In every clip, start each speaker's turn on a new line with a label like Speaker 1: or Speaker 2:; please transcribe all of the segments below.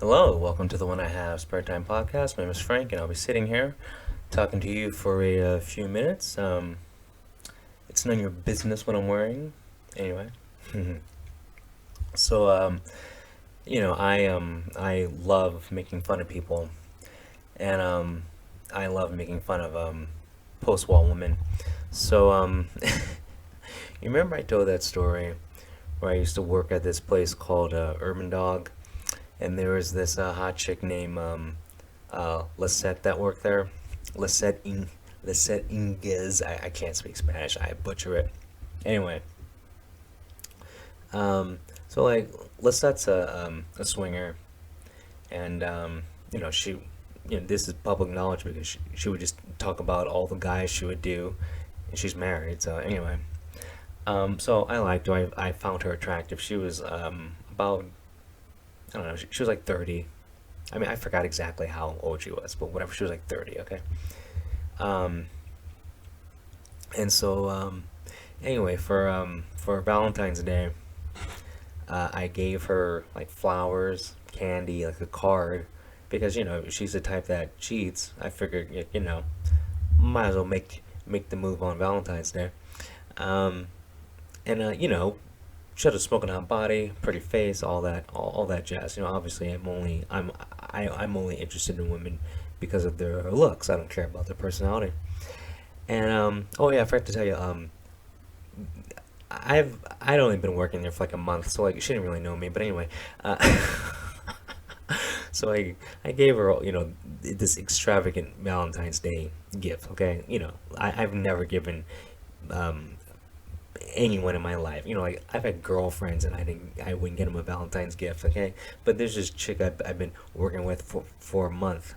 Speaker 1: Hello, welcome to the One I Have Spare Time podcast. My name is Frank, and I'll be sitting here talking to you for a few minutes. It's none of your business what I'm wearing. Anyway, so I love making fun of people, and I love making fun of post-war women. So you remember I told that story where I used to work at this place called Urban Dog, and there was this hot chick named Lisette that worked there. Lisette In Lisette Inguez. I can't speak Spanish. I butcher it. Anyway, so like Lisette's a swinger, and this is public knowledge because she would just talk about all the guys she would do, and she's married. So anyway, so I liked her. I found her attractive. She was about I don't know. She was like 30. I mean, I forgot exactly how old she was, but whatever. She was like 30. Okay. Um, and so anyway, for Valentine's Day, I gave her like flowers, candy, like a card, because she's the type that cheats. I figured might as well make the move on Valentine's Day. Um, and she had a smoking hot body, pretty face, all that jazz. Obviously, I'm only interested in women because of their looks. I don't care about their personality. And oh yeah, I forgot to tell you. I'd only been working there for like a month, so like she didn't really know me. But anyway, uh, so I gave her this extravagant Valentine's Day gift. Okay, I've never given um, anyone in my life. Like I've had girlfriends and I wouldn't get them a Valentine's gift. Okay, but there's this chick I've been working with for a month,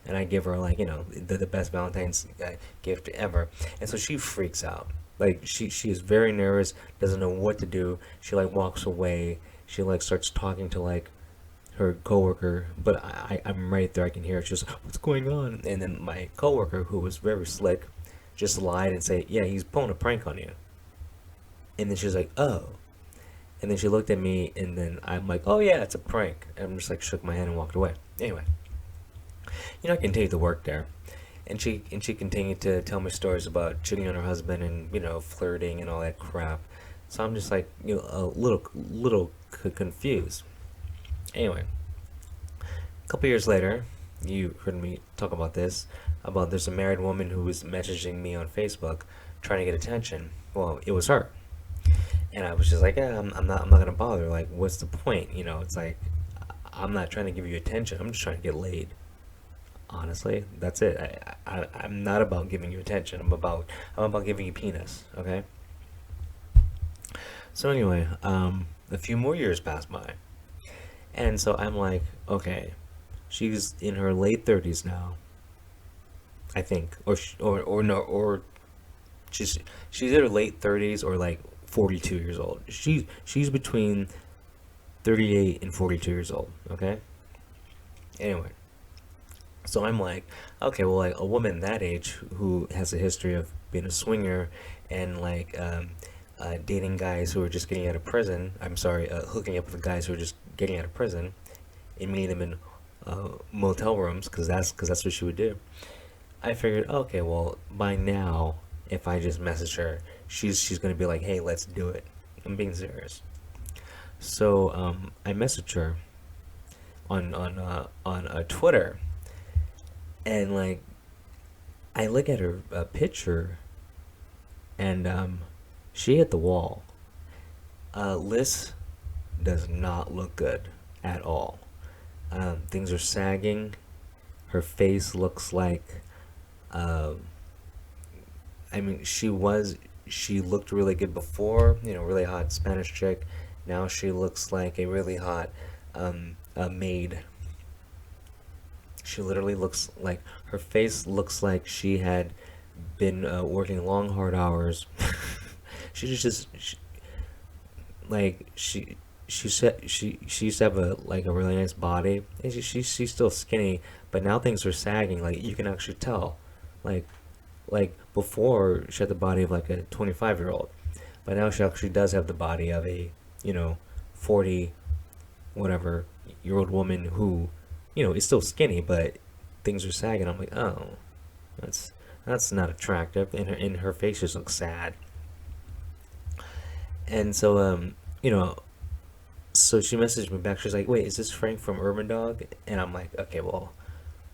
Speaker 1: and I give her like the best Valentine's gift ever, and so she freaks out. Like she is very nervous, doesn't know what to do. She like walks away. She like starts talking to like her coworker, but I'm right there. I can hear her. She's like, "What's going on?" And then my coworker, who was very slick, just lied and say, "Yeah, he's pulling a prank on you." And then she's like, "Oh." And then she looked at me, and then I'm like, "Oh yeah, it's a prank." And I'm just like shook my head and walked away. Anyway, I continued to work there, and she continued to tell me stories about cheating on her husband and flirting and all that crap. So I'm just like a little confused. Anyway, a couple years later, you heard me talk about this. About there's a married woman who was messaging me on Facebook, trying to get attention. Well, it was her, and I was just like, yeah, I'm not gonna bother. Like, what's the point? It's like I'm not trying to give you attention. I'm just trying to get laid. Honestly, that's it. I'm not about giving you attention. I'm about giving you penis. Okay. So anyway, a few more years passed by, and so I'm like, okay, she's in her late 30s now, I think, or no, or she's she's in her late 30s or like 42 years old. She's between 38 and 42 years old. Okay. Anyway, so I'm like, okay, well, like a woman that age who has a history of being a swinger and like dating guys who are just getting out of prison. I'm sorry, hooking up with guys who are just getting out of prison and meeting them in motel rooms because that's what she would do. I figured, okay, well, by now, if I just message her, she's gonna be like, hey, let's do it. I'm being serious. So I messaged her on Twitter, and like I look at her picture, and she hit the wall. Liz does not look good at all. Things are sagging. Her face looks like. Um, I mean, she looked really good before. Really hot Spanish chick. Now she looks like a really hot maid. She literally looks like her face looks like she had been working long, hard hours. Like she used to have a really nice body, and she's still skinny, but now things are sagging. Like you can actually tell, like before she had the body of like a 25-year-old, but now she actually does have the body of a you know 40 whatever year old woman who, is still skinny, but things are sagging. I'm like, oh, that's that's not attractive, and her face just looks sad. And so so she messaged me back. She's like, "Wait, is this Frank from Urban Dog?" And I'm like, "Okay, well,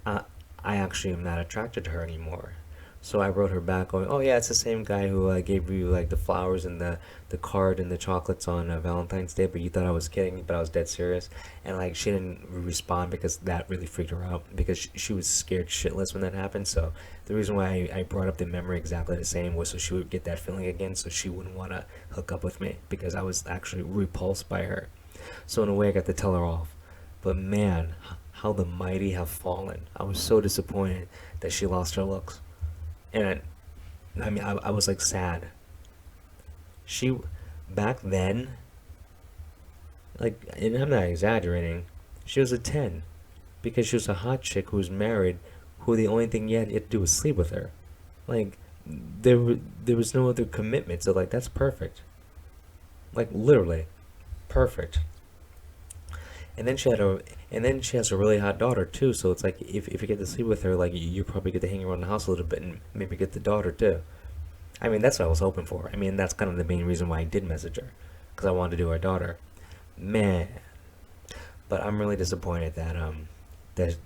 Speaker 1: I I actually am not attracted to her anymore." So I wrote her back going, "Oh yeah, it's the same guy who gave you like the flowers and the card and the chocolates on Valentine's Day, but you thought I was kidding, but I was dead serious." And like she didn't respond because that really freaked her out because she was scared shitless when that happened. So the reason why I brought up the memory exactly the same was so she would get that feeling again, so she wouldn't want to hook up with me because I was actually repulsed by her. So in a way, I got to tell her off. But man, how the mighty have fallen. I was so disappointed that she lost her looks. And I was like sad. She, back then, like, and I'm not exaggerating, she was a 10. Because she was a hot chick who was married, who the only thing you had to do was sleep with her. Like, there was no other commitment. So, like, that's perfect. Like, literally, perfect. And then and then she has a really hot daughter too. So it's like if you get to sleep with her, like you probably get to hang around the house a little bit and maybe get the daughter too. I mean, that's what I was hoping for. I mean, that's kind of the main reason why I did message her, because I wanted to do her daughter. Man, but I'm really disappointed that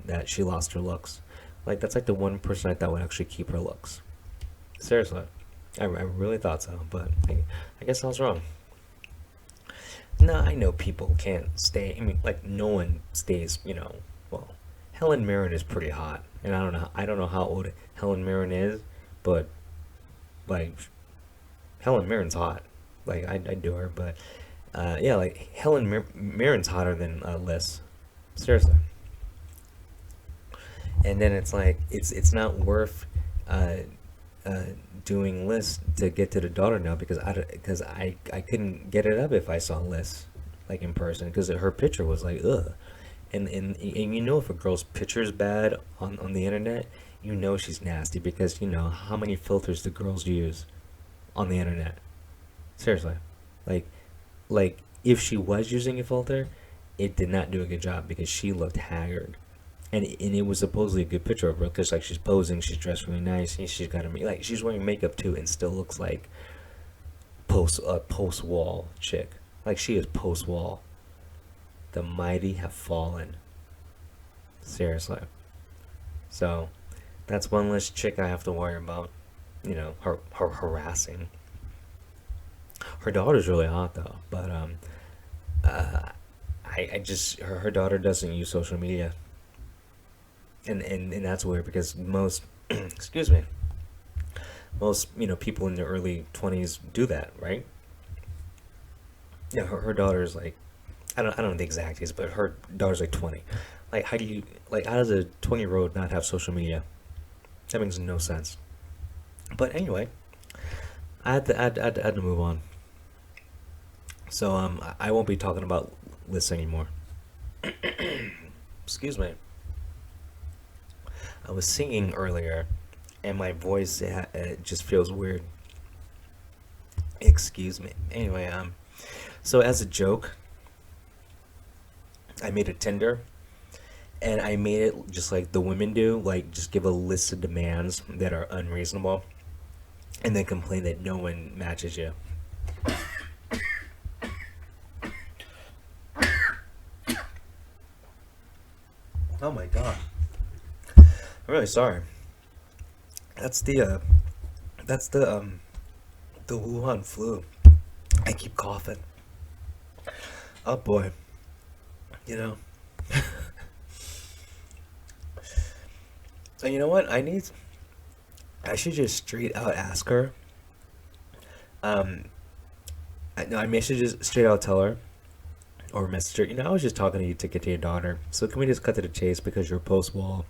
Speaker 1: that she lost her looks. Like that's like the one person I thought would actually keep her looks. Seriously, I really thought so, but I guess I was wrong. No, I know people can't stay. I mean, like no one stays. Well, Helen Mirren is pretty hot, and I don't know how old Helen Mirren is, but like Helen Mirren's hot. Like I'd do her, but yeah, like Mirren's hotter than Liz. Seriously. And then it's like it's not worth uh, uh, doing lists to get to the daughter now because I couldn't get it up if I saw lists like in person because her picture was like ugh, and if a girl's picture is bad on the internet, she's nasty because how many filters do girls use on the internet? Seriously, like if she was using a filter, it did not do a good job because she looked haggard. And it was supposedly a good picture of her because like she's posing, she's dressed really nice, and she's got like she's wearing makeup too, and still looks like post wall chick. Like she is post wall. The mighty have fallen. Seriously. So that's one less chick I have to worry about. Her harassing. Her daughter's really hot though, but uh, I just her daughter doesn't use social media, and that's weird because most excuse me, most people in their early 20s do that, right? Yeah, her daughter's like I don't know the exact age, but her daughter's like 20. Like how does a 20-year-old not have social media? That makes no sense. But anyway, I had to move on. So I won't be talking about lists anymore. Excuse me. I was singing earlier, and my voice it just feels weird. Excuse me. Anyway, so as a joke, I made a Tinder, and I made it just like the women do, like just give a list of demands that are unreasonable, and then complain that no one matches you. Oh my god. I'm really sorry. That's the Wuhan flu. I keep coughing. Oh boy. You know. So you know what? I should just straight out ask her. Um no, I may should just straight out tell her or message her. I was just talking to you to get to your daughter. So can we just cut to the chase because you're post wall?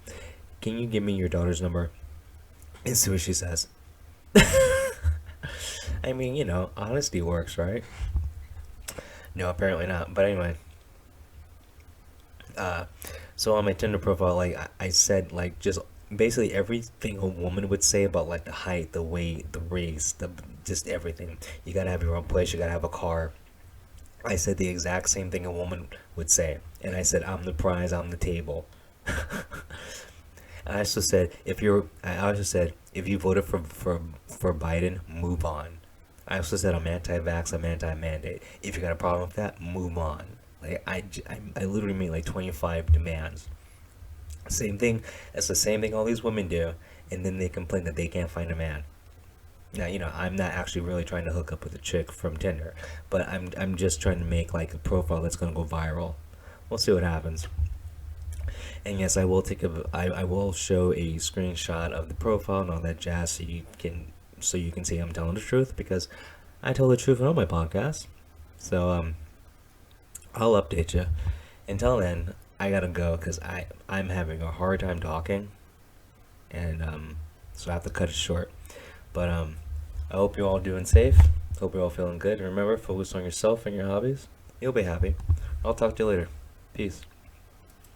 Speaker 1: Can you give me your daughter's number and see what she says? I mean, honesty works, right? No, apparently not. But anyway, uh, so on my Tinder profile, like I said, like just basically everything a woman would say about like the height, the weight, the race, the just everything. You gotta have your own place. You gotta have a car. I said the exact same thing a woman would say, and I said, "I'm the prize, I'm the table." I also said if you voted for Biden, move on. I also said I'm anti-vax, I'm anti-mandate. If you got a problem with that, move on. Like I literally made like 25 demands. Same thing. That's the same thing all these women do, and then they complain that they can't find a man. Now, I'm not actually really trying to hook up with a chick from Tinder, but I'm just trying to make like a profile that's gonna go viral. We'll see what happens. And yes, I will show a screenshot of the profile and all that jazz so you can see I'm telling the truth because I tell the truth on all my podcasts. So I'll update you. Until then, I gotta go because I'm having a hard time talking, and so I have to cut it short. But I hope you're all doing safe. Hope you're all feeling good. And remember, focus on yourself and your hobbies. You'll be happy. I'll talk to you later. Peace.